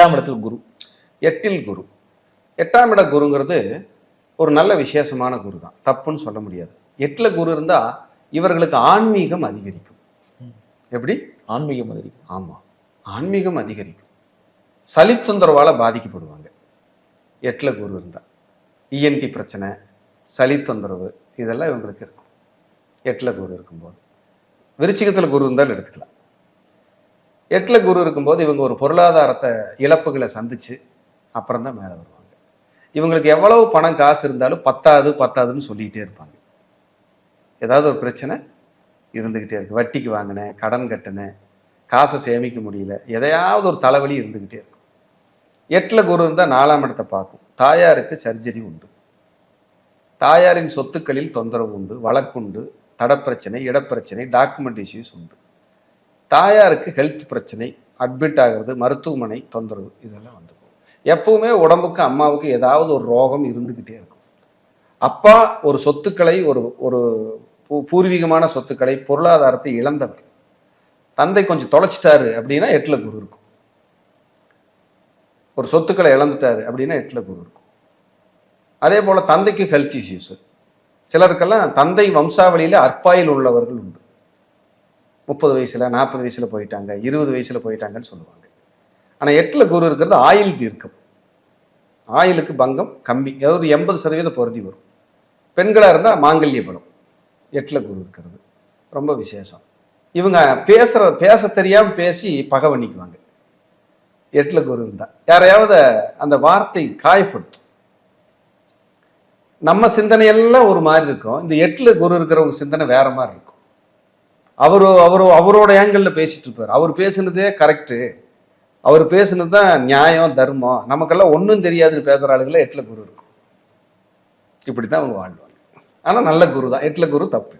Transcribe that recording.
8ஆம் இடத்தில் குரு. 8ல் குரு. 8ஆம் இட குருங்கிறது ஒரு நல்ல விசேஷமான குரு தான், தப்புன்னு சொல்ல முடியாது. 8ல் குரு இருந்தா இவர்களுக்கு ஆன்மீகம் அதிகரிக்கும். எப்படி? ஆன்மீகம் அதிகரிக்கும். ஆமா, ஆன்மீகம் அதிகரிக்கும். சளி தொந்தரவால பாதிக்கப்படுவாங்க 8ல் குரு இருந்தா. இஎன்டி பிரச்சனை, சளி தொந்தரவு இதெல்லாம் இவங்களுக்கு இருக்கும் 8ல் குரு இருக்கும்போது. விருச்சிகத்தில் குரு இருந்தாலும் எடுத்துக்கலாம். 8ல் குரு இருக்கும்போது இவங்க ஒரு பொருளாதாரத்தை இழப்புகளை சந்திச்சு அப்புறம் தான் மேலே வருவாங்க. இவங்களுக்கு எவ்வளவு பணம் காசு இருந்தாலும் பத்தாதுன்னு சொல்லிக்கிட்டே இருப்பாங்க. ஏதாவது ஒரு பிரச்சனை இருந்துக்கிட்டே இருக்கு. வட்டிக்கு வாங்கினேன், கடன் கட்டினேன், காசை சேமிக்க முடியல, எதையாவது ஒரு தலைவலி இருந்துக்கிட்டே இருக்கும். 8ல் குரு இருந்தால் 4ஆம் இடத்தை பார்க்கும். தாயாருக்கு சர்ஜரி உண்டு, தாயாரின் சொத்துக்களில் தொந்தரவு உண்டு, வழக்குண்டு, தடப்பிரச்சனை, இடப்பிரச்சனை, டாக்குமெண்ட் இஷ்யூஸ் உண்டு. தாயாருக்கு ஹெல்த் பிரச்சனை, அட்மிட் ஆகிறது, மருத்துவமனை தொந்தரவு இதெல்லாம் வந்து போகும். எப்பவுமே உடம்புக்கு அம்மாவுக்கு ஏதாவது ஒரு ரோகம் இருந்துக்கிட்டே இருக்கும். அப்பா ஒரு சொத்துக்களை ஒரு பூர்வீகமான சொத்துக்களை பொருளாதாரத்தை இழந்தவர். தந்தை கொஞ்சம் தொலைச்சிட்டாரு அப்படின்னா 8ல் குரு இருக்கும். ஒரு சொத்துக்களை இழந்துட்டாரு அப்படின்னா 8ல் குரு இருக்கும். அதே போல தந்தைக்கு ஹெல்த் இஷ்யூஸ். சிலருக்கெல்லாம் தந்தை வம்சாவளியில அற்பாயில் உள்ளவர்கள் உண்டு. 30 வயசுல 40 வயசுல போயிட்டாங்க, 20 வயசுல போயிட்டாங்கன்னு சொல்லுவாங்க. ஆனா 8ல் குரு இருக்கிறது ஆயில் தீர்க்கம், ஆயிலுக்கு பங்கம் கம்மி, அதாவது 80% பொருதி வரும். பெண்களா இருந்தா மாங்கல்ய பலம். 8ல் குரு இருக்கிறது ரொம்ப விசேஷம். இவங்க பேச தெரியாம பேசி பகை பண்ணிக்குவாங்க 8ல் குரு இருந்தா. யாரையாவது அந்த வார்த்தை காயப்படுத்தும். நம்ம சிந்தனையெல்லாம் ஒரு மாதிரி இருக்கும், இந்த 8ல் குரு இருக்கிறவங்க சிந்தனை வேற மாதிரி இருக்கும். அவரோட ஏங்கல்ல பேசிட்டு இருப்பார். அவர் பேசுனதே கரெக்டு, அவர் பேசுனது தான் நியாயம் தர்மம், நமக்கெல்லாம் ஒன்றும் தெரியாதுன்னு பேசுற ஆளுகளை 8ல் குரு இருக்கும். இப்படித்தான் அவங்க வாழ்வாங்க. ஆனா நல்ல குரு தான். 8ல் குரு தப்பு.